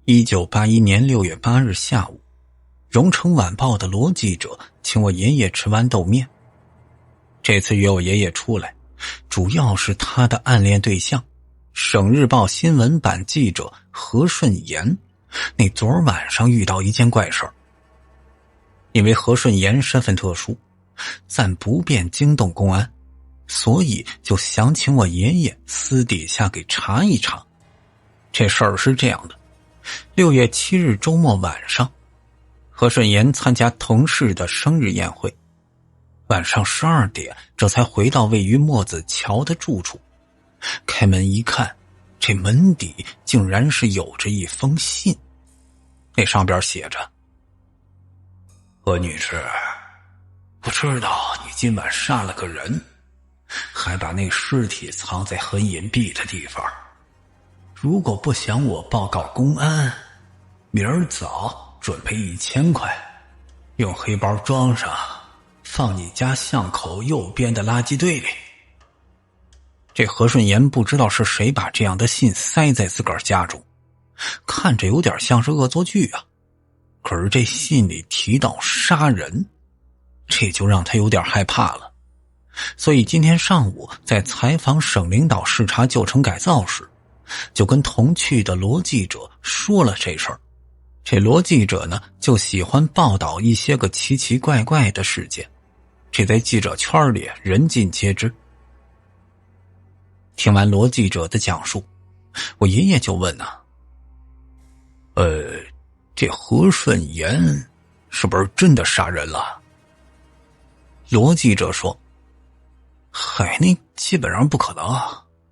1981年6月8日下午，荣城晚报的罗记者请我爷爷吃豌豆面。这次约我爷爷出来，主要是他的暗恋对象，省日报新闻版记者何顺言，那昨晚上遇到一件怪事儿。因为何顺言身份特殊，暂不便惊动公安，所以就想请我爷爷私底下给查一查。这事儿是这样的，6月7日周末晚上，何顺言参加同事的生日宴会，晚上12点这才回到位于墨子桥的住处。开门一看，这门底竟然是有着一封信，那上边写着：何女士，我知道你今晚杀了个人，还把那尸体藏在很隐蔽的地方。如果不想我报告公安，明儿早准备1000块，用黑包装上，放你家巷口右边的垃圾堆里。这何顺言不知道是谁把这样的信塞在自个儿家中，看着有点像是恶作剧啊。可是这信里提到杀人，这就让他有点害怕了。所以今天上午在采访省领导视察旧城改造时，就跟同去的罗记者说了这事儿。这罗记者呢，就喜欢报道一些个奇奇怪怪的事件，这在记者圈里人尽皆知。听完罗记者的讲述，我爷爷就问这何顺言是不是真的杀人了？罗记者说：嗨，那基本上不可能，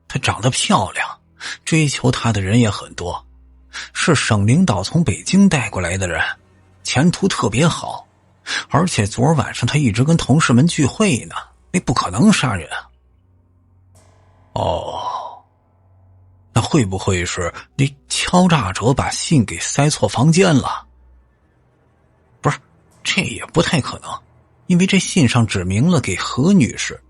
她长得漂亮，追求她的人也很多，是省领导从北京带过来的人，前途特别好，而且昨儿晚上她一直跟同事们聚会呢，那不可能杀人啊。那会不会是那敲诈者把信给塞错房间了？不是，这也不太可能，因为这信上指明了给何女士，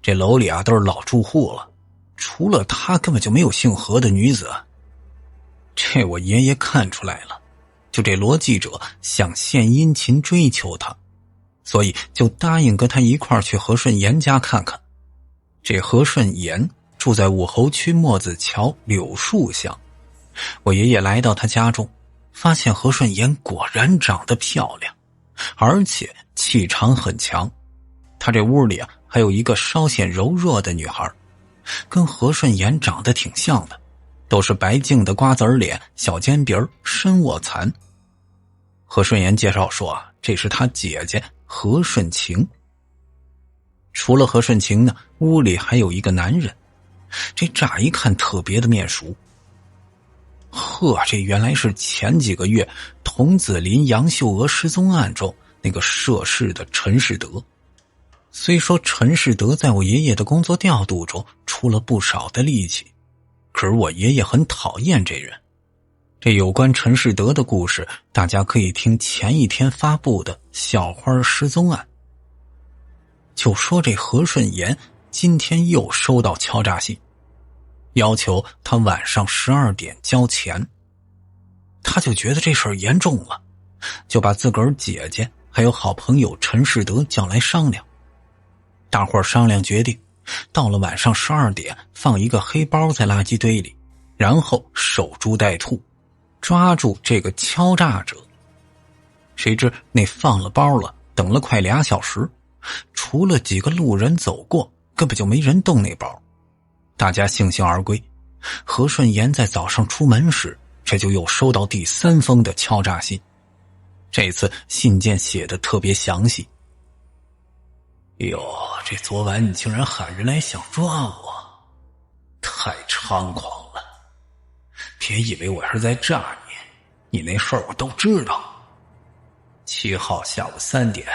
这楼里都是老住户了，除了她根本就没有姓何的女子。这我爷爷看出来了，就这罗记者想献殷勤追求她，所以就答应跟他一块儿去何顺言家看看。这何顺言住在武侯区墨子桥柳树巷，我爷爷来到他家中，发现何顺言果然长得漂亮，而且气场很强。他这屋里还有一个稍显柔弱的女孩，跟何顺言长得挺像的，都是白净的瓜子脸，小尖鼻儿，深卧蚕。何顺言介绍说这是他姐姐何顺晴。除了何顺晴呢，屋里还有一个男人，这乍一看特别的面熟。这原来是前几个月童子林杨秀娥失踪案中那个涉事的陈世德。虽说陈世德在我爷爷的工作调度中出了不少的力气，可是我爷爷很讨厌这人。这有关陈世德的故事，大家可以听前一天发布的小花失踪案。就说这何顺言今天又收到敲诈信，要求他晚上12点交钱。他就觉得这事儿严重了，就把自个儿姐姐还有好朋友陈世德叫来商量。大伙儿商量决定，到了晚上12点放一个黑包在垃圾堆里，然后守株待兔，抓住这个敲诈者。谁知那放了包了，等了快2小时，除了几个路人走过，根本就没人动那包。大家悻悻而归。何顺言在早上出门时，这就又收到第3封的敲诈信。这次信件写得特别详细。这昨晚你竟然喊人来想抓我，太猖狂了！别以为我是在诈你，你那事儿我都知道。7号下午3点，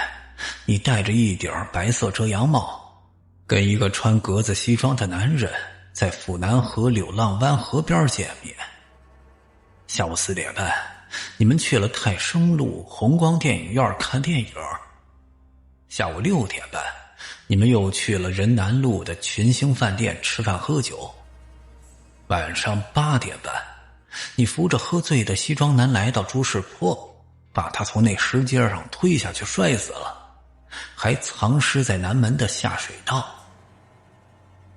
你戴着一顶白色遮阳帽，跟一个穿格子西装的男人在府南河柳浪湾河边见面。下午4点半，你们去了泰升路红光电影院看电影。下午6点半，你们又去了仁南路的群星饭店吃饭喝酒。晚上8点半，你扶着喝醉的西装男来到朱市坡，把他从那石阶上推下去摔死了，还藏尸在南门的下水道。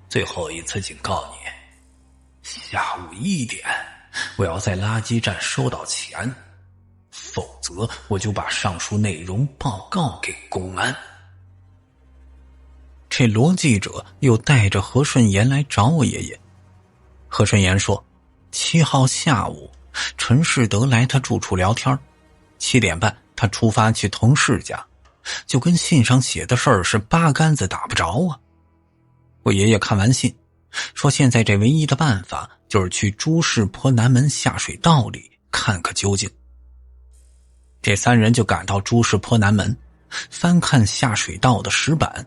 最后一次警告你，下午1点我要在垃圾站收到钱，否则我就把上述内容报告给公安。这罗记者又带着何顺言来找我爷爷。何顺言说，7号下午陈世德来他住处聊天，7点半他出发去同事家，就跟信上写的事儿是八竿子打不着啊。我爷爷看完信说，现在这唯一的办法就是去朱市坡南门下水道里看个究竟。这3人就赶到朱市坡南门，翻看下水道的石板。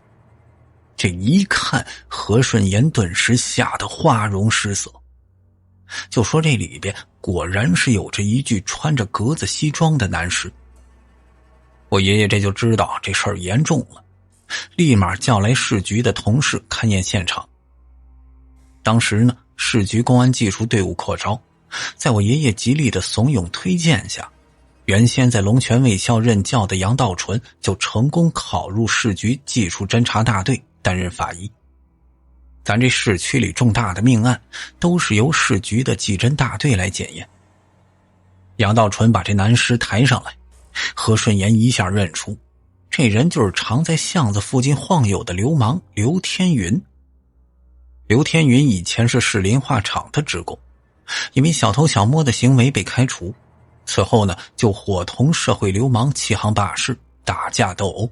这一看，何顺言顿时吓得花容失色，就说这里边果然是有着一具穿着格子西装的男尸。我爷爷这就知道这事儿严重了，立马叫来市局的同事勘验现场。当时呢，市局公安技术队伍扩招，在我爷爷极力的怂恿推荐下，原先在龙泉卫校任教的杨道纯就成功考入市局技术侦查大队担任法医。咱这市区里重大的命案都是由市局的技侦大队来检验。杨道纯把这男尸抬上来，何顺言一下认出这人就是常在巷子附近晃悠的流氓刘天云。刘天云以前是市磷化厂的职工，因为小偷小摸的行为被开除，此后呢就伙同社会流氓欺行霸市，打架斗殴，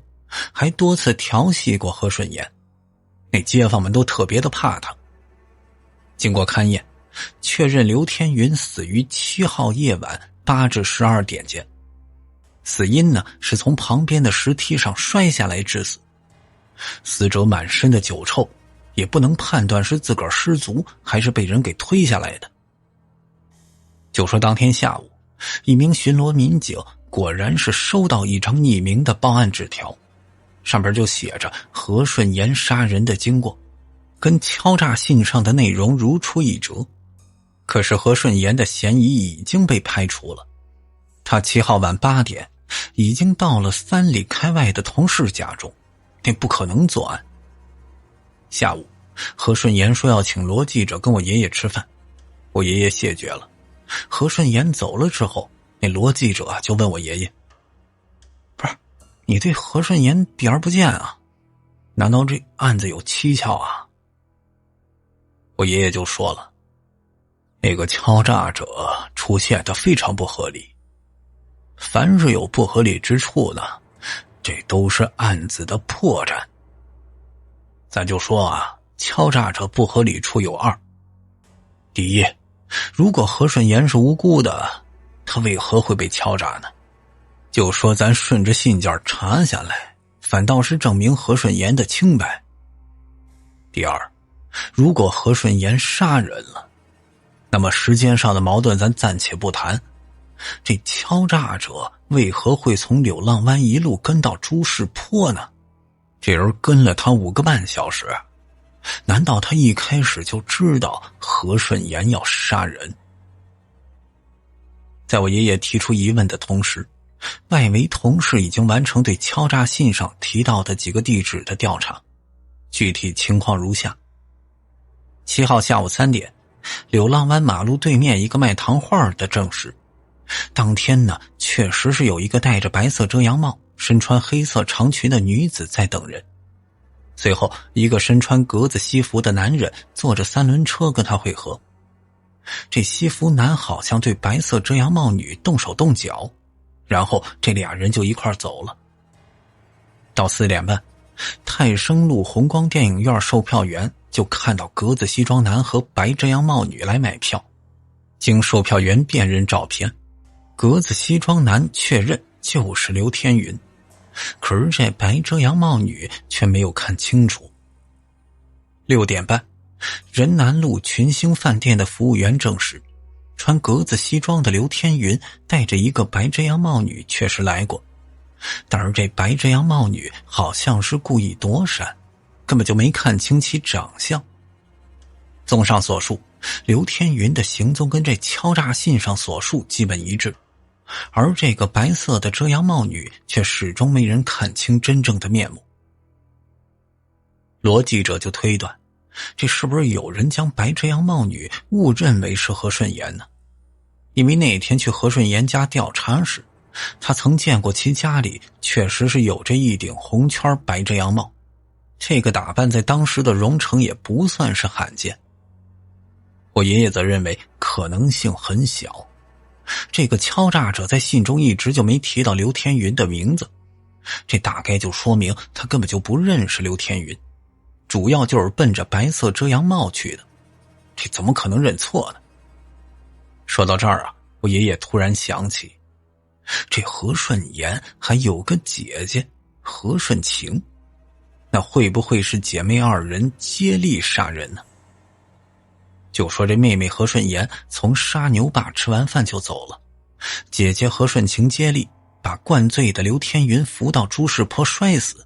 还多次调戏过何顺言，那街坊们都特别的怕他。经过勘验，确认刘天云死于7号夜晚8至12点间，死因呢是从旁边的石梯上摔下来致死。死者满身的酒臭，也不能判断是自个儿失足还是被人给推下来的。就说当天下午，一名巡逻民警果然是收到一张匿名的报案纸条，上边就写着何顺言杀人的经过，跟敲诈信上的内容如出一辙。可是何顺言的嫌疑已经被排除了，他7号晚8点已经到了3里开外的同事家中，那不可能作案。下午，何顺言说要请罗记者跟我爷爷吃饭，我爷爷谢绝了。何顺言走了之后，那罗记者就问我爷爷，不是，你对何顺言避而不见啊？难道这案子有蹊跷啊？我爷爷就说了，那个敲诈者出现的非常不合理，凡是有不合理之处呢，这都是案子的破绽。咱就说啊，敲诈者不合理处有2。第一，如果何顺言是无辜的，他为何会被敲诈呢？就说咱顺着信件查下来，反倒是证明何顺言的清白。第二，如果何顺言杀人了，那么时间上的矛盾咱暂且不谈，这敲诈者为何会从柳浪湾一路跟到朱市坡呢？这人跟了他5个半小时，难道他一开始就知道何顺言要杀人？在我爷爷提出疑问的同时，外围同事已经完成对敲诈信上提到的几个地址的调查，具体情况如下。7号下午3点，柳浪湾马路对面一个卖糖画的证实，当天呢确实是有一个戴着白色遮阳帽、身穿黑色长裙的女子在等人。随后一个身穿格子西服的男人坐着3轮车跟他会合，这西服男好像对白色遮阳帽女动手动脚，然后这俩人就一块走了。到4点半，泰升路红光电影院售票员就看到格子西装男和白遮阳帽女来买票，经售票员辨认照片，格子西装男确认就是刘天云，可是这白遮阳帽女却没有看清楚。6点半，仁南路群星饭店的服务员证实，穿格子西装的刘天云带着一个白遮阳帽女确实来过，但是这白遮阳帽女好像是故意躲闪，根本就没看清其长相。综上所述，刘天云的行踪跟这敲诈信上所述基本一致，而这个白色的遮阳帽女却始终没人看清真正的面目。罗记者就推断，这是不是有人将白遮阳帽女误认为是何顺言呢？因为那天去何顺言家调查时，他曾见过其家里确实是有着一顶红圈白遮阳帽，这个打扮在当时的荣城也不算是罕见。我爷爷则认为可能性很小，这个敲诈者在信中一直就没提到刘天云的名字，这大概就说明他根本就不认识刘天云，主要就是奔着白色遮阳帽去的，这怎么可能认错呢？说到这儿啊，我爷爷突然想起，这何顺言还有个姐姐何顺晴，那会不会是姐妹二人接力杀人呢？就说这妹妹何顺言从杀牛坝吃完饭就走了，姐姐何顺晴接力把灌醉的刘天云扶到朱市坡摔死。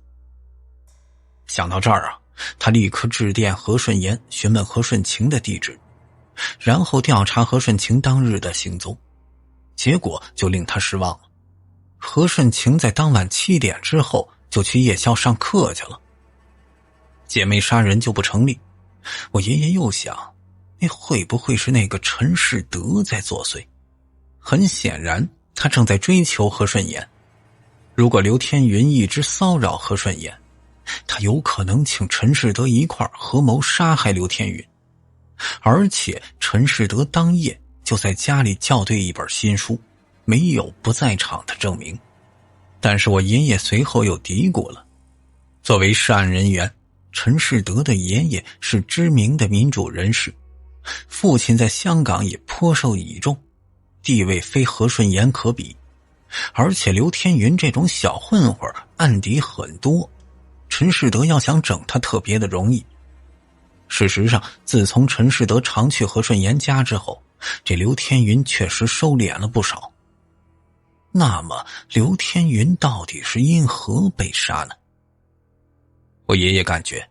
想到这儿啊，他立刻致电何顺言询问何顺晴的地址，然后调查何顺晴当日的行踪，结果就令他失望了。何顺晴在当晚7点之后就去夜校上课去了，姐妹杀人就不成立。我爷爷又想，那会不会是那个陈世德在作祟？很显然他正在追求何顺言，如果刘天云一直骚扰何顺言，他有可能请陈世德一块合谋杀害刘天云，而且陈世德当夜就在家里校对一本新书，没有不在场的证明。但是我爷爷随后又嘀咕了，作为涉案人员，陈世德的爷爷是知名的民主人士，父亲在香港也颇受倚重，地位非何顺言可比，而且刘天云这种小混混案底很多，陈世德要想整他特别的容易。事实上，自从陈世德常去何顺言家之后，这刘天云确实收敛了不少。那么刘天云到底是因何被杀呢？我爷爷感觉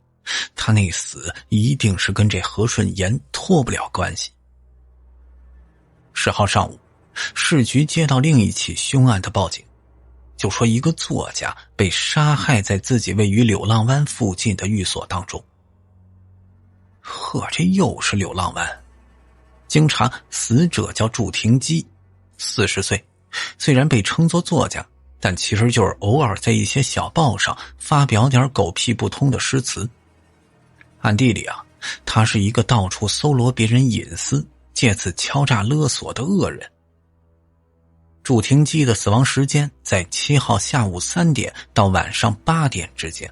他那死一定是跟这何顺言脱不了关系。10号上午，市局接到另一起凶案的报警，就说一个作家被杀害在自己位于柳浪湾附近的寓所当中。呵，这又是柳浪湾。经查，死者叫祝廷基，40岁，虽然被称作作家，但其实就是偶尔在一些小报上发表点狗屁不通的诗词。暗地里啊，他是一个到处搜罗别人隐私，借此敲诈勒索的恶人。祝廷基的死亡时间在7号下午3点到晚上8点之间，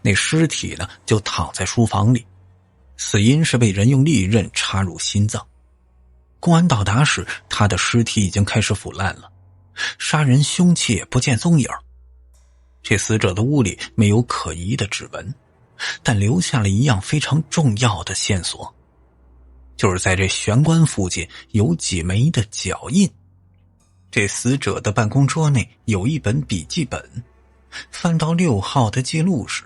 那尸体呢就躺在书房里，死因是被人用利刃插入心脏。公安到达时，他的尸体已经开始腐烂了，杀人凶器也不见踪影。这死者的屋里没有可疑的指纹，但留下了一样非常重要的线索，就是在这玄关附近有几枚的脚印。这死者的办公桌内有一本笔记本，翻到6号的记录时，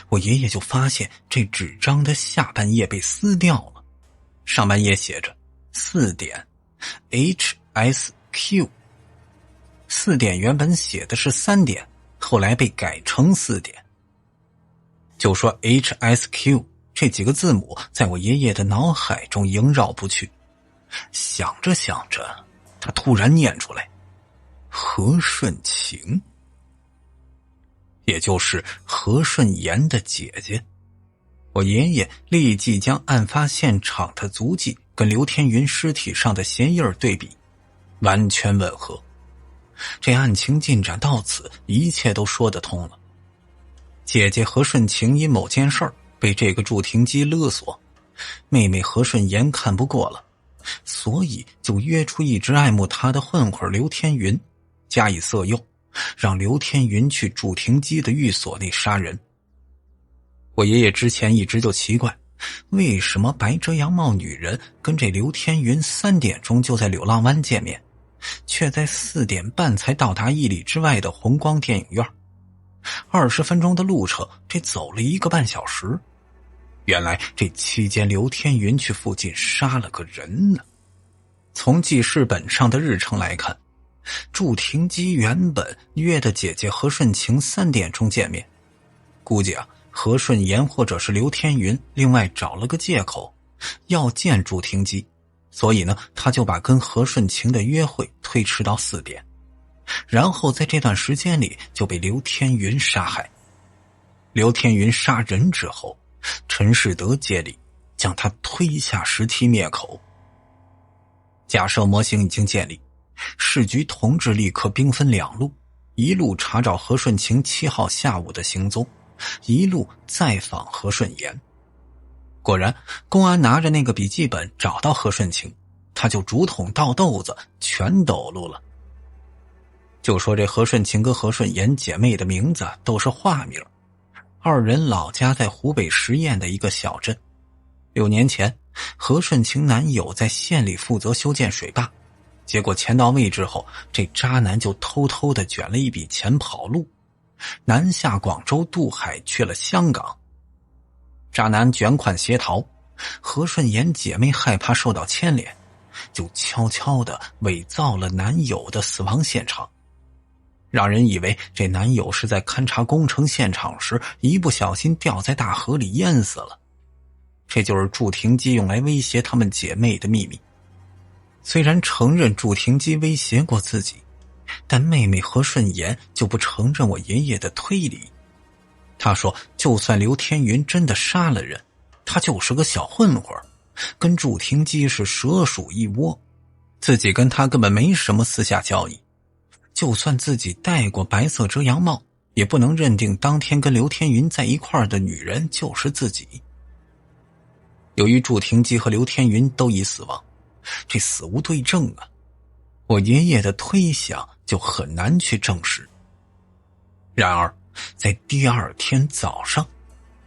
我爷爷就发现这纸张的下半页被撕掉了，上半页写着4点 HSQ。 4点原本写的是3点，后来被改成4点。就说 HSQ 这几个字母在我爷爷的脑海中萦绕不去，想着想着，他突然念出来，何顺晴，也就是何顺言的姐姐。我爷爷立即将案发现场的足迹跟刘天云尸体上的鞋印对比，完全吻合。这案情进展到此，一切都说得通了。姐姐何顺晴因某件事儿被这个祝廷基勒索，妹妹何顺言看不过了，所以就约出一直爱慕他的混混刘天云，加以色诱，让刘天云去祝廷基的寓所内杀人。我爷爷之前一直就奇怪，为什么白遮阳帽女人跟这刘天云3点钟就在柳浪湾见面，却在4点半才到达1里之外的红光电影院，20分钟的路程，这走了1个半小时。原来这期间刘天云去附近杀了个人呢。从记事本上的日程来看，祝廷基原本约的姐姐何顺晴3点钟见面，估计何顺言或者是刘天云另外找了个借口要见祝廷基，所以呢，他就把跟何顺晴的约会推迟到4点，然后在这段时间里就被刘天云杀害。刘天云杀人之后，陈世德接力将他推下石梯灭口。假设模型已经建立，市局同志立刻兵分2路，一路查找何顺晴7号下午的行踪，一路再访何顺言。果然，公安拿着那个笔记本找到何顺晴，他就竹筒倒豆子全抖搂了。就说这何顺晴跟何顺言姐妹的名字都是化名，2人老家在湖北十堰的一个小镇。6年前，何顺晴男友在县里负责修建水坝，结果钱到位之后，这渣男就偷偷的卷了一笔钱跑路，南下广州渡海去了香港。渣男卷款协逃，何顺言姐妹害怕受到牵连，就悄悄地伪造了男友的死亡现场，让人以为这男友是在勘察工程现场时一不小心掉在大河里淹死了。这就是祝廷基用来威胁他们姐妹的秘密。虽然承认祝廷基威胁过自己，但妹妹何顺言就不承认我爷爷的推理。他说就算刘天云真的杀了人，他就是个小混混，跟祝廷基是蛇鼠一窝，自己跟他根本没什么私下交易。就算自己戴过白色遮阳帽，也不能认定当天跟刘天云在一块儿的女人就是自己。由于祝廷基和刘天云都已死亡，这死无对证啊，我爷爷的推想就很难去证实。然而在第2天早上，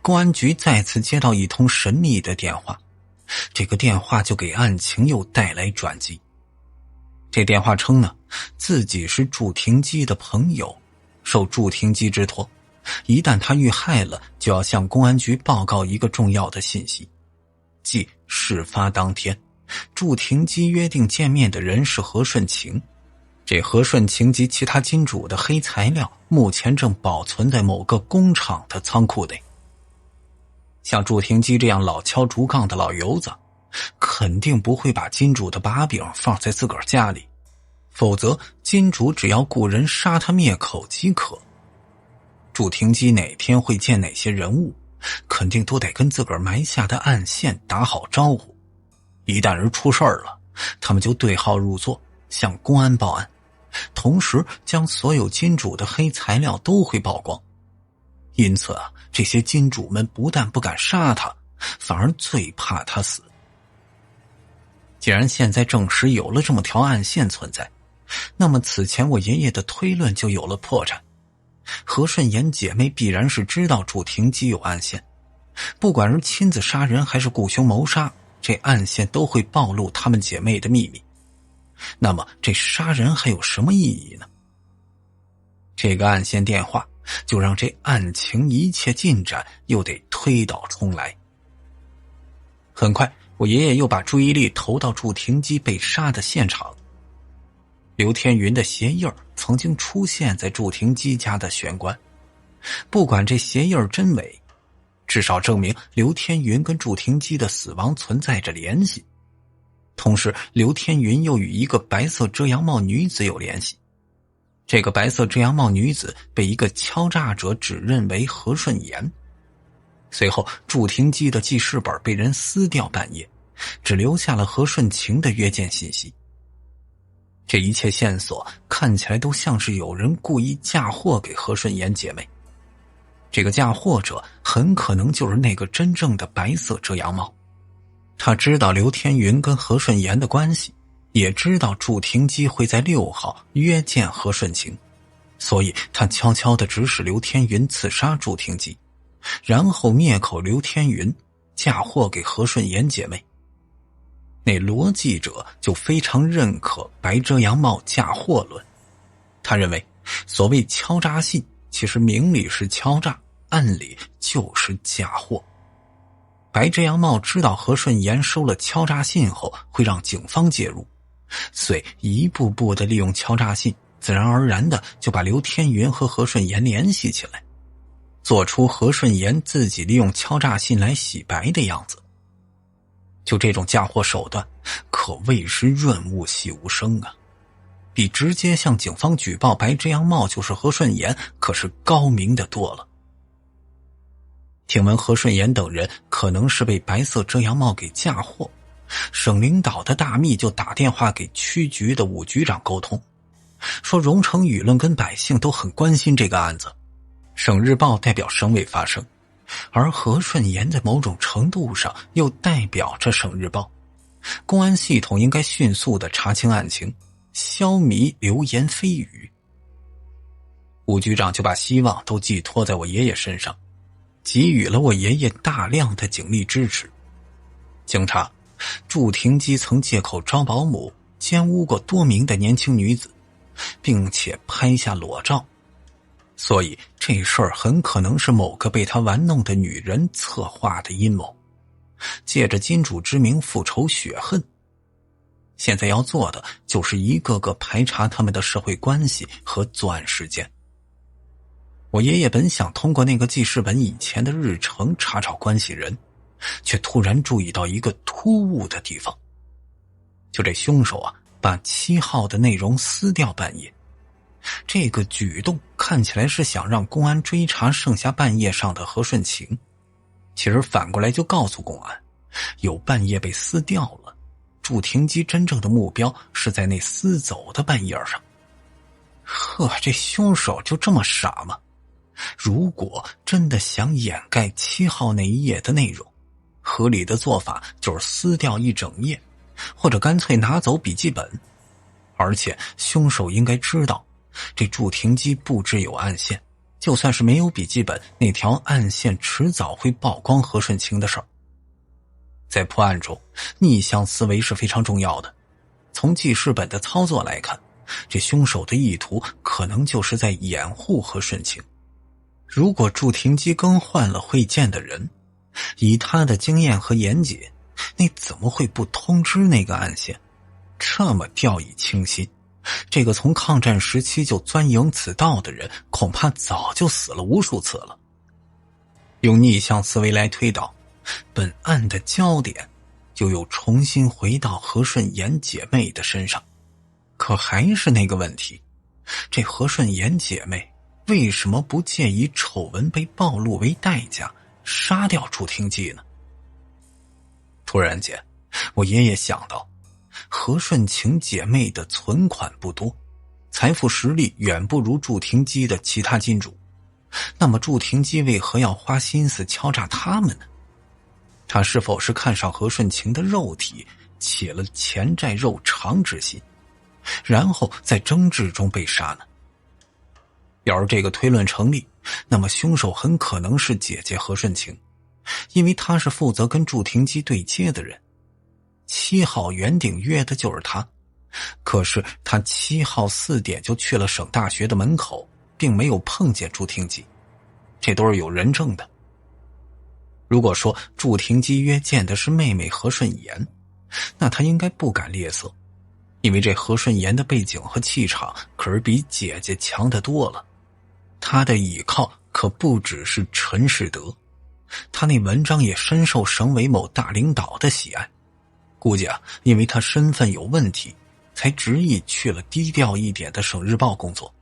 公安局再次接到一通神秘的电话，这个电话就给案情又带来转机。这电话称呢，自己是祝廷基的朋友，受祝廷基之托，一旦他遇害了，就要向公安局报告一个重要的信息，即事发当天，祝廷基约定见面的人是何顺晴。这何顺晴及其他金主的黑材料目前正保存在某个工厂的仓库内。像祝廷基这样老敲竹杠的老油子，肯定不会把金主的把柄放在自个儿家里，否则金主只要雇人杀他灭口即可。祝廷基哪天会见哪些人物，肯定都得跟自个儿埋下的暗线打好招呼，一旦是出事儿了，他们就对号入座，向公安报案，同时将所有金主的黑材料都会曝光。因此这些金主们不但不敢杀他，反而最怕他死。既然现在证实有了这么条暗线存在，那么此前我爷爷的推论就有了破绽。何顺言姐妹必然是知道祝廷基有暗线，不管是亲自杀人还是雇凶谋杀，这暗线都会暴露她们姐妹的秘密。那么这杀人还有什么意义呢？这个暗线电话就让这案情一切进展又得推倒重来。很快，我爷爷又把注意力投到祝廷基被杀的现场。刘天云的鞋印曾经出现在祝廷基家的玄关，不管这鞋印真伪，至少证明刘天云跟祝廷基的死亡存在着联系。同时，刘天云又与一个白色遮阳帽女子有联系。这个白色遮阳帽女子被一个敲诈者指认为何顺言。随后，祝廷基的记事本被人撕掉半页，只留下了何顺晴的约见信息。这一切线索看起来都像是有人故意嫁祸给何顺言姐妹。这个嫁祸者很可能就是那个真正的白色遮阳帽。他知道刘天云跟何顺言的关系，也知道祝廷基会在6号约见何顺晴，所以他悄悄地指使刘天云刺杀祝廷基，然后灭口刘天云，嫁祸给何顺言姐妹。那罗记者就非常认可白遮阳帽嫁祸论，他认为所谓敲诈信其实明里是敲诈，暗里就是嫁祸。白遮阳茂知道何顺言收了敲诈信后会让警方介入，遂一步步地利用敲诈信，自然而然的就把刘天云和何顺言联系起来，做出何顺言自己利用敲诈信来洗白的样子。就这种嫁祸手段，可谓是润物细无声啊，比直接向警方举报白遮阳茂就是何顺言可是高明的多了。听闻何顺言等人可能是被白色遮阳帽给嫁祸，省领导的大秘就打电话给区局的武局长沟通，说荣城舆论跟百姓都很关心这个案子，省日报代表省委发声，而何顺言在某种程度上又代表着省日报，公安系统应该迅速地查清案情，消弭流言蜚语。武局长就把希望都寄托在我爷爷身上，给予了我爷爷大量的警力支持。经查，祝廷基曾借口招保姆奸污过多名的年轻女子，并且拍下裸照，所以这事儿很可能是某个被他玩弄的女人策划的阴谋，借着金主之名复仇雪恨。现在要做的就是一个个排查他们的社会关系和作案时间。我爷爷本想通过那个记事本以前的日程查找关系人，却突然注意到一个突兀的地方。就这凶手啊，把7号的内容撕掉半页，这个举动看起来是想让公安追查剩下半页上的何顺情，其实反过来就告诉公安，有半页被撕掉了，祝廷基真正的目标是在那撕走的半页上。呵，这凶手就这么傻吗？如果真的想掩盖7号那一页的内容，合理的做法就是撕掉一整页，或者干脆拿走笔记本。而且凶手应该知道，这祝廷基布置有暗线，就算是没有笔记本，那条暗线迟早会曝光何顺情的事儿。在破案中，逆向思维是非常重要的。从记事本的操作来看，这凶手的意图可能就是在掩护何顺情。如果祝廷基更换了会见的人，以他的经验和严谨，那怎么会不通知那个暗线？这么掉以轻心，这个从抗战时期就钻营此道的人，恐怕早就死了无数次了。用逆向思维来推导，本案的焦点就又重新回到何顺言姐妹的身上。可还是那个问题，这何顺言姐妹为什么不借以丑闻被暴露为代价杀掉祝廷基呢？突然间，我爷爷想到，何顺情姐妹的存款不多，财富实力远不如祝廷基的其他金主，那么祝廷基为何要花心思敲诈他们呢？他是否是看上何顺情的肉体，起了钱债肉偿之心，然后在争执中被杀呢？要是这个推论成立，那么凶手很可能是姐姐何顺情，因为她是负责跟祝廷基对接的人。7号原定约的就是他，可是他7号4点就去了省大学的门口，并没有碰见祝廷基，这都是有人证的。如果说祝廷基约见的是妹妹何顺言，那他应该不敢劣色，因为这何顺言的背景和气场可是比姐姐强得多了。他的倚靠可不只是陈世德，他那文章也深受省委某大领导的喜爱。估计啊，因为他身份有问题，才执意去了低调一点的省日报工作。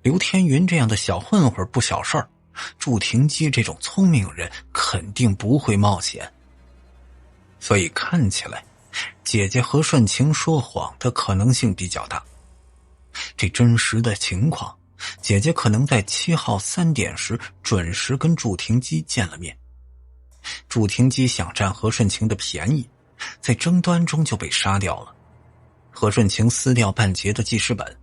刘天云这样的小混混不小事儿，祝廷基这种聪明人肯定不会冒险。所以看起来，姐姐何顺情说谎的可能性比较大。这真实的情况，姐姐可能在7号3点时准时跟祝廷基见了面。祝廷基想占何顺情的便宜，在争端中就被杀掉了。何顺情撕掉半截的记事本，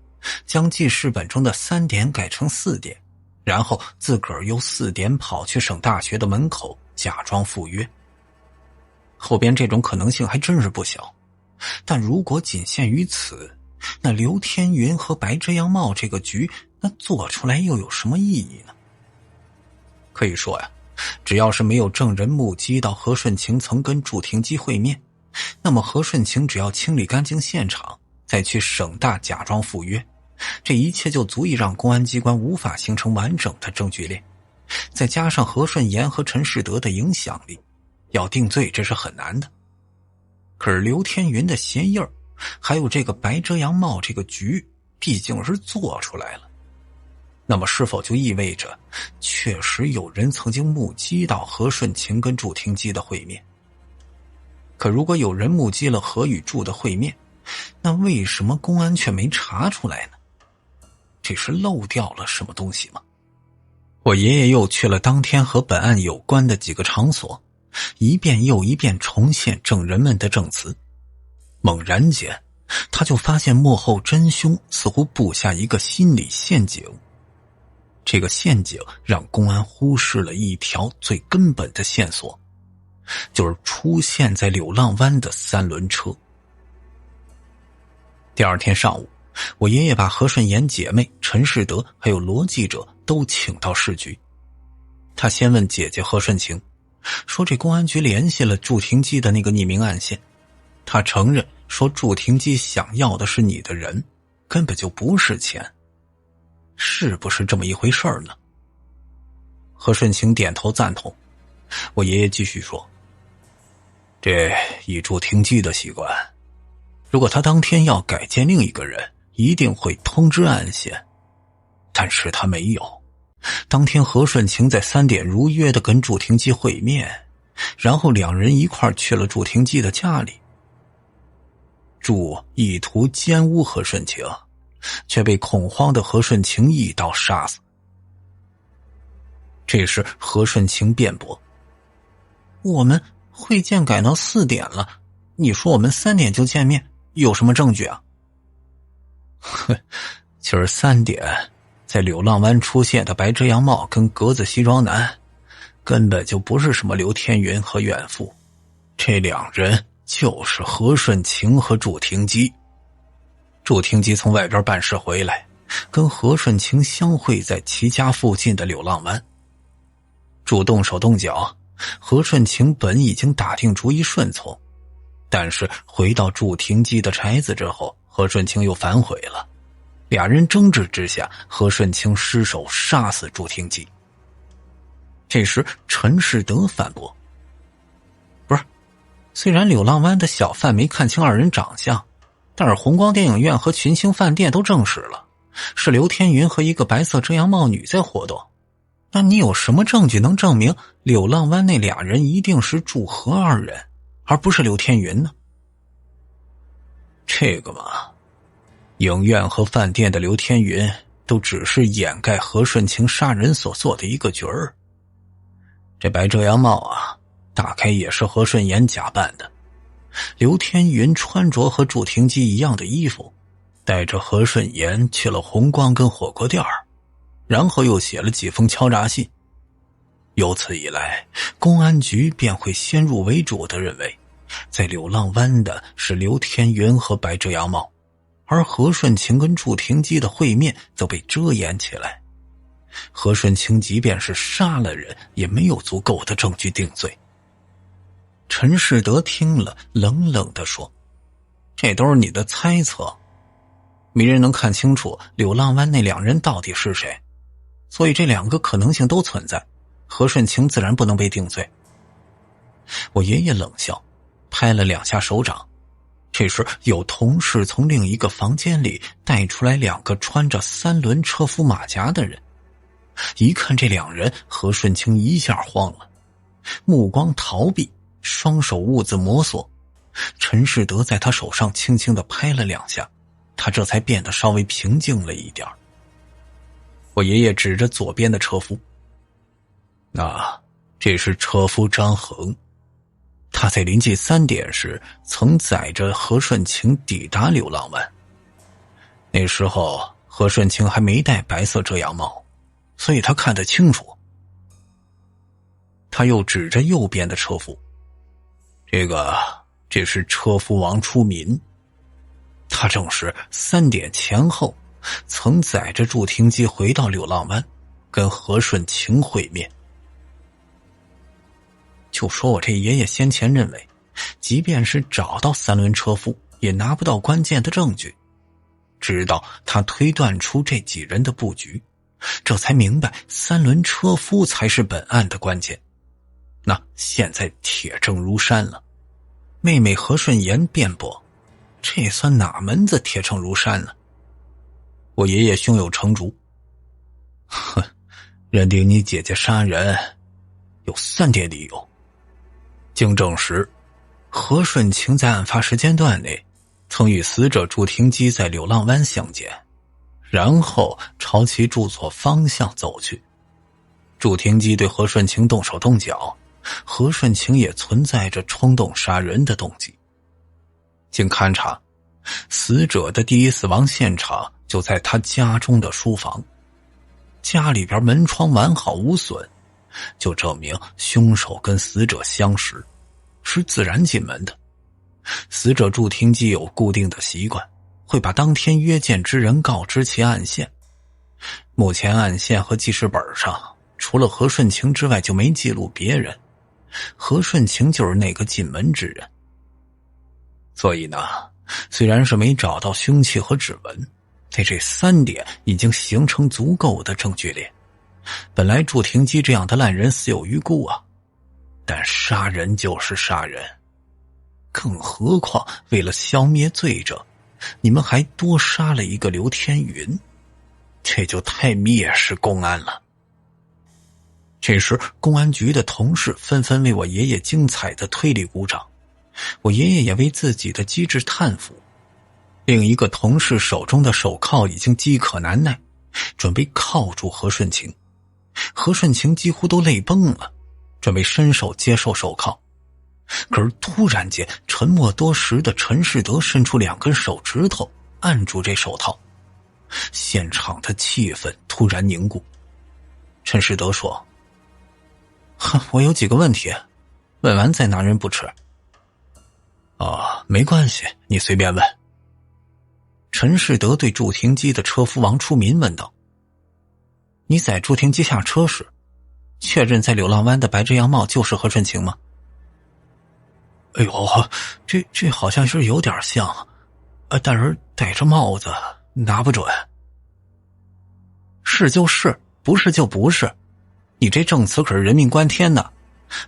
将记事本中的3点改成4点，然后自个儿又4点跑去省大学的门口假装赴约。后边这种可能性还真是不小，但如果仅限于此，那刘天云和白遮阳茂这个局，那做出来又有什么意义呢？可以说呀，只要是没有证人目击到何顺晴曾跟祝廷基会面，那么何顺晴只要清理干净现场，再去省大假装赴约，这一切就足以让公安机关无法形成完整的证据链。再加上何顺炎和陈世德的影响力，要定罪这是很难的。可是刘天云的鞋印还有这个白遮阳帽这个局毕竟是做出来了，那么是否就意味着确实有人曾经目击到何顺晴跟祝廷基的会面？可如果有人目击了何与祝的会面，那为什么公安却没查出来呢？这是漏掉了什么东西吗？我爷爷又去了当天和本案有关的几个场所，一遍又一遍重现证人们的证词。猛然间，他就发现幕后真凶似乎布下一个心理陷阱。这个陷阱让公安忽视了一条最根本的线索，就是出现在柳浪湾的3轮车。第二天上午，我爷爷把何顺炎姐妹陈世德还有罗记者都请到市局。他先问姐姐何顺晴，说这公安局联系了祝廷基的那个匿名暗线，他承认说祝廷基想要的是你的人，根本就不是钱，是不是这么一回事呢？何顺晴点头赞同。我爷爷继续说，这以祝廷基的习惯，如果他当天要改见另一个人，一定会通知暗线，但是他没有。当天何顺晴在3点如约的跟祝廷基会面，然后两人一块去了祝廷基的家里。祝意图奸污何顺晴，却被恐慌的何顺晴一刀杀死。这时何顺晴辩驳，我们会见改到4点了，你说我们3点就见面，有什么证据啊？今儿3点在柳浪湾出现的白遮阳帽跟格子西装男，根本就不是什么刘天云和远富，这两人就是何顺晴和祝廷基。祝廷基从外边办事回来，跟何顺晴相会在其家附近的柳浪湾。祝动手动脚，何顺晴本已经打定主意顺从，但是回到祝廷基的宅子之后，何顺晴又反悔了。俩人争执之下，何顺晴失手杀死祝廷基。这时陈世德反驳，不是，虽然柳浪湾的小贩没看清二人长相，但是红光电影院和群星饭店都证实了，是刘天云和一个白色遮阳帽女在活动。那你有什么证据能证明柳浪湾那俩人一定是祝何二人，而不是刘天云呢？这个嘛，影院和饭店的刘天云都只是掩盖何顺晴杀人所做的一个角儿。这白遮阳帽啊，大概也是何顺炎假扮的。刘天云穿着和祝廷基一样的衣服，带着何顺炎去了红光跟火锅店，然后又写了几封敲诈信。由此以来，公安局便会先入为主地认为，在柳浪湾的是刘天云和白遮阳帽，而何顺晴跟祝廷基的会面则被遮掩起来。何顺晴即便是杀了人，也没有足够的证据定罪。陈世德听了，冷冷地说，这都是你的猜测，没人能看清楚柳浪湾那两人到底是谁，所以这两个可能性都存在，何顺晴自然不能被定罪。我爷爷冷笑，拍了2下手掌。这时有同事从另一个房间里带出来2个穿着3轮车夫马甲的人。一看这两人，何顺晴一下慌了，目光逃避，双手兀自摩挲。陈世德在他手上轻轻地拍了2下，他这才变得稍微平静了一点。我爷爷指着左边的车夫，那这是车夫张恒，他在临近3点时曾载着何顺晴抵达柳浪湾。那时候何顺晴还没戴白色遮阳帽，所以他看得清楚。他又指着右边的车夫，这是车夫王初民，他正是3点前后曾载着祝廷基回到柳浪湾，跟何顺晴会面。就说我这爷爷先前认为，即便是找到三轮车夫，也拿不到关键的证据。直到他推断出这几人的布局，这才明白三轮车夫才是本案的关键。那现在铁证如山了。妹妹何顺言辩驳，这算哪门子铁证如山呢？我爷爷胸有成竹，哼，认定你姐姐杀人有3点理由。经证实，何顺情在案发时间段内曾与死者祝廷基在柳浪湾相见，然后朝其住所方向走去。祝廷基对何顺情动手动脚，何顺情也存在着冲动杀人的动机。经勘查，死者的第一死亡现场就在他家中的书房，家里边门窗完好无损，就证明凶手跟死者相识，是自然进门的。死者祝廷基有固定的习惯，会把当天约见之人告知其案线。目前案线和记事本上除了何顺情之外就没记录别人，何顺情就是那个进门之人。所以呢，虽然是没找到凶器和指纹，在这3点已经形成足够的证据链。本来祝廷基这样的烂人死有余辜啊，但杀人就是杀人，更何况为了消灭罪证，你们还多杀了一个刘天云，这就太蔑视公安了。这时公安局的同事纷纷为我爷爷精彩的推理鼓掌，我爷爷也为自己的机智叹服。另一个同事手中的手铐已经饥渴难耐，准备铐住何顺情。何顺情几乎都泪崩了，准备伸手接受手铐。可是突然间，沉默多时的陈世德伸出2根手指头按住这手套，现场的气氛突然凝固。陈世德说：“我有几个问题，问完再拿人不迟。”“哦，没关系，你随便问。”陈世德对祝廷基的车夫王初民问道：“你在祝廷基下车时，确认在柳浪湾的白遮阳帽就是何顺情吗？”“哎呦，这好像是有点像，但是戴着帽子拿不准。”“是就是，不是就不是，你这证词可是人命关天的，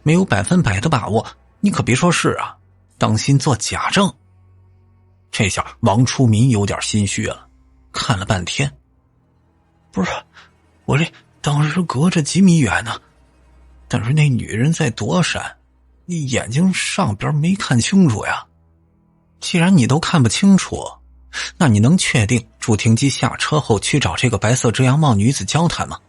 没有100%的把握，你可别说是啊，当心做假证。”这下王初民有点心虚了，看了半天：“不是，我这当时隔着几米远呢，但是那女人在躲闪，你眼睛上边没看清楚呀。既然你都看不清楚，那你能确定祝廷基下车后去找这个白色遮阳帽女子交谈吗？”“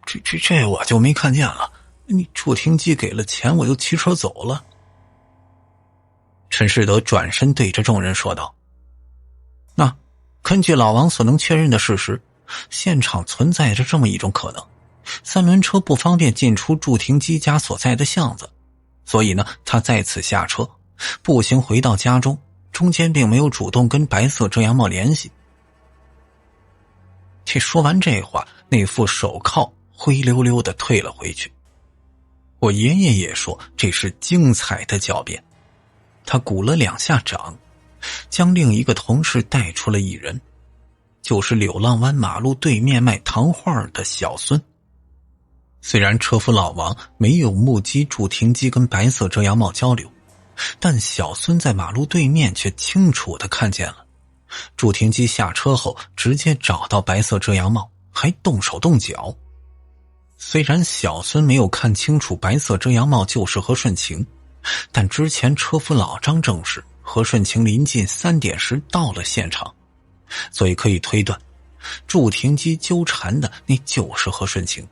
这我就没看见了，你祝廷基给了钱我就骑车走了。”陈世德转身对着众人说道：“那根据老王所能确认的事实，现场存在着这么一种可能，三轮车不方便进出祝廷基家所在的巷子，所以呢，他在此下车，步行回到家中，中间并没有主动跟白色遮阳帽联系。”这说完这话，那副手铐灰溜溜的退了回去。我爷爷也说这是精彩的狡辩，他鼓了2下掌，将另一个同事带出了一人，就是柳浪湾马路对面卖糖画的小孙。虽然车夫老王没有目击祝廷基跟白色遮阳帽交流，但小孙在马路对面却清楚地看见了祝廷基下车后直接找到白色遮阳帽，还动手动脚。虽然小孙没有看清楚白色遮阳帽就是何顺情，但之前车夫老张证实何顺情临近3点时到了现场，所以可以推断祝廷基纠缠的那就是何顺情。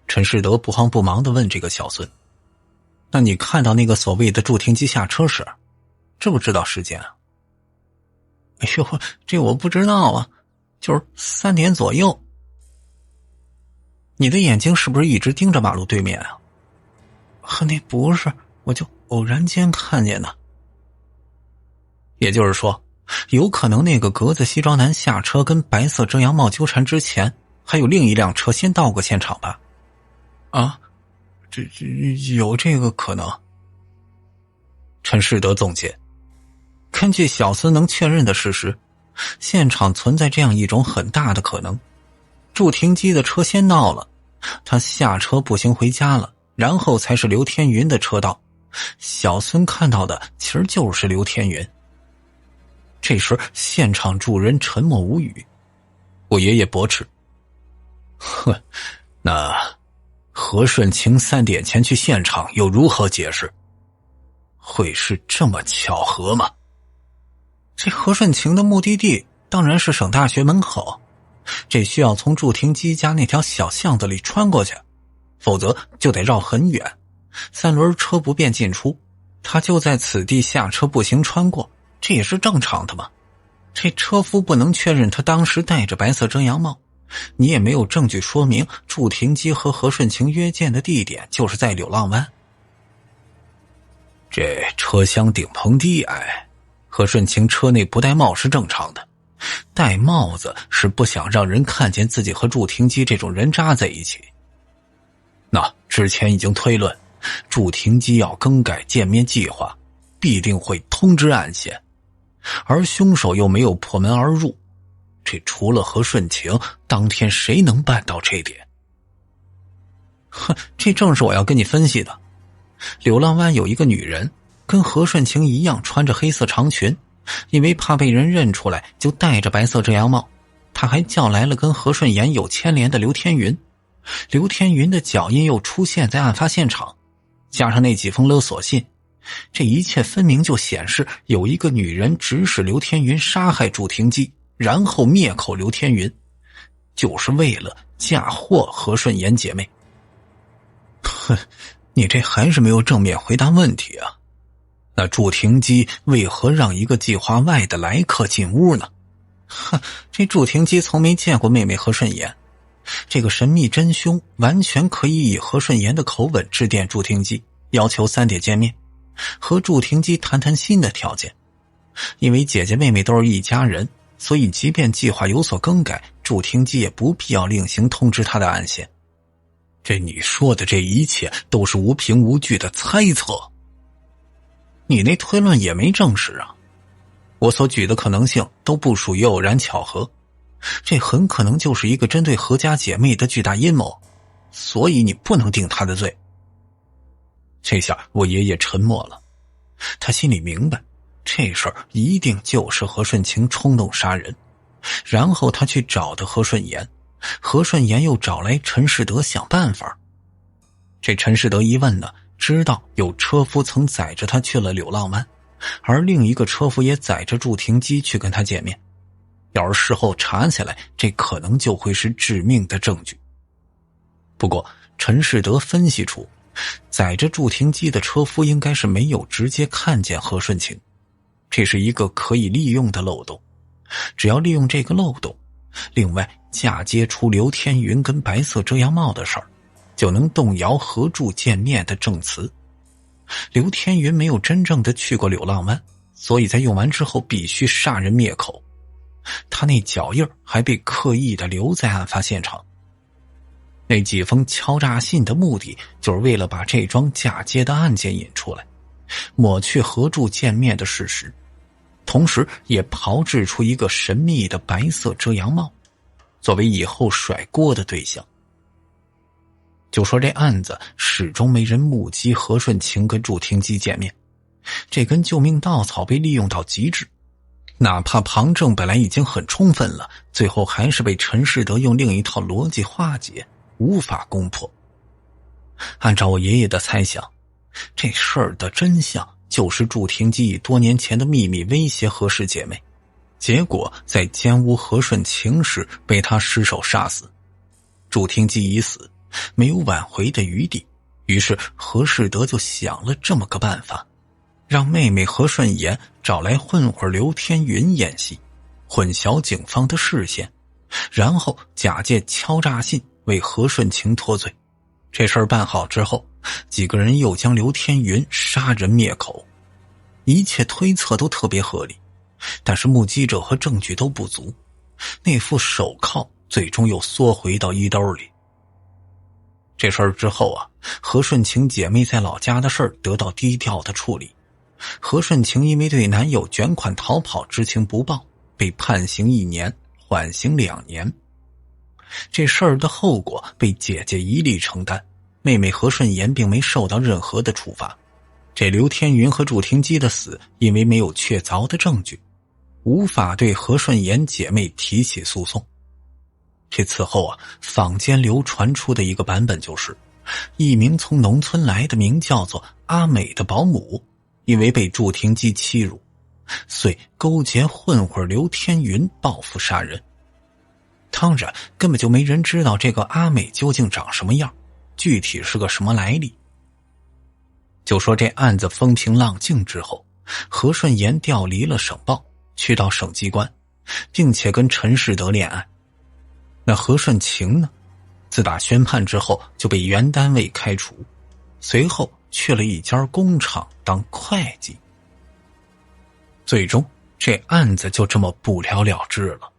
陈世德不慌不忙地问这个小孙：“那你看到那个所谓的祝廷基下车时，知不知道时间啊？”“哎呦，这我不知道啊，就是3点左右。”“你的眼睛是不是一直盯着马路对面啊？”“那不是，我就偶然间看见的。”“也就是说，有可能那个格子西装男下车跟白色遮阳帽纠缠之前，还有另一辆车先到过现场吧？”“啊，这有这个可能。陈世德总结，根据小司能确认的事实，现场存在这样一种很大的可能：驻停机的车先到了，他下车步行回家了，然后才是刘天云的车到。小孙看到的其实就是刘天云。这时现场众人沉默无语。我爷爷驳斥，呵，那何顺清3点前去现场又如何解释？会是这么巧合吗？这何顺清的目的地当然是省大学门口，这需要从驻停机家那条小巷子里穿过去，否则就得绕很远，3轮车不便进出，他就在此地下车步行穿过，这也是正常的嘛。这车夫不能确认他当时戴着白色遮阳帽，你也没有证据说明驻停机和何顺清约见的地点就是在柳浪湾。这车厢顶棚低矮，何顺清车内不戴帽是正常的，戴帽子是不想让人看见自己和驻停机这种人渣在一起。那之前已经推论，驻停机要更改见面计划，必定会通知暗线，而凶手又没有破门而入，这除了何顺清，当天谁能办到这点？哼，这正是我要跟你分析的。柳浪湾有一个女人，跟何顺清一样穿着黑色长裙，因为怕被人认出来，就戴着白色遮阳帽。她还叫来了跟何顺言有牵连的刘天云，刘天云的脚印又出现在案发现场，加上那几封勒索信，这一切分明就显示有一个女人指使刘天云杀害驻停机，然后灭口刘天云，就是为了嫁祸何顺言姐妹。哼，你这还是没有正面回答问题啊。那驻停机为何让一个计划外的来客进屋呢？哼，这驻停机从没见过妹妹何顺言，这个神秘真凶完全可以以何顺言的口吻致电驻停机，要求3点见面，和驻停机谈谈新的条件。因为姐姐妹妹都是一家人，所以即便计划有所更改，驻停机也不必要另行通知他的暗线。这你说的这一切都是无凭无据的猜测，你那推论也没证实啊。我所举的可能性都不属于偶然巧合，这很可能就是一个针对何家姐妹的巨大阴谋，所以你不能定他的罪。这下我爷爷沉默了，他心里明白，这事儿一定就是何顺清冲动杀人，然后他去找的何顺言，何顺言又找来陈世德想办法。这陈世德一问呢，知道有车夫曾载着他去了柳浪湾，而另一个车夫也载着驻停机去跟他见面。要是事后查起来，这可能就会是致命的证据。不过陈世德分析出，载着驻停机的车夫应该是没有直接看见何顺清，这是一个可以利用的漏洞。只要利用这个漏洞，另外嫁接出刘天云跟白色遮阳帽的事儿，就能动摇何驻见面的证词。刘天云没有真正的去过柳浪湾，所以在用完之后必须杀人灭口。他那脚印还被刻意的留在案发现场。那几封敲诈信的目的就是为了把这桩嫁接的案件引出来，抹去何驻见面的事实，同时也炮制出一个神秘的白色遮阳帽，作为以后甩锅的对象。就说这案子始终没人目击何顺清跟驻停机见面，这根救命稻草被利用到极致。哪怕旁证本来已经很充分了，最后还是被陈世德用另一套逻辑化解，无法攻破。按照我爷爷的猜想，这事儿的真相就是驻停机以多年前的秘密威胁何氏姐妹，结果在奸污何顺清时被他失手杀死。驻停机已死，没有挽回的余地，于是何世德就想了这么个办法，让妹妹何顺言找来混混刘天云演戏，混淆警方的视线，然后假借敲诈信为何顺清脱罪。这事儿办好之后，几个人又将刘天云杀人灭口。一切推测都特别合理，但是目击者和证据都不足，那副手铐最终又缩回到衣兜里。这事儿之后啊，何顺晴姐妹在老家的事儿得到低调的处理。何顺晴因为对男友卷款逃跑知情不报，被判刑1年，缓刑2年。这事儿的后果被姐姐一力承担，妹妹何顺妍并没受到任何的处罚。这刘天云和祝廷基的死，因为没有确凿的证据，无法对何顺妍姐妹提起诉讼。这此后啊，坊间流传出的一个版本就是，一名从农村来的名叫做阿美的保姆，因为被祝廷基欺辱，遂勾结混混刘天云报复杀人。当然，根本就没人知道这个阿美究竟长什么样，具体是个什么来历。就说这案子风平浪静之后，何顺妍调离了省报，去到省机关，并且跟陈世德恋爱。那何顺晴呢，自打宣判之后就被原单位开除，随后去了一家工厂当会计。最终这案子就这么不了了之了。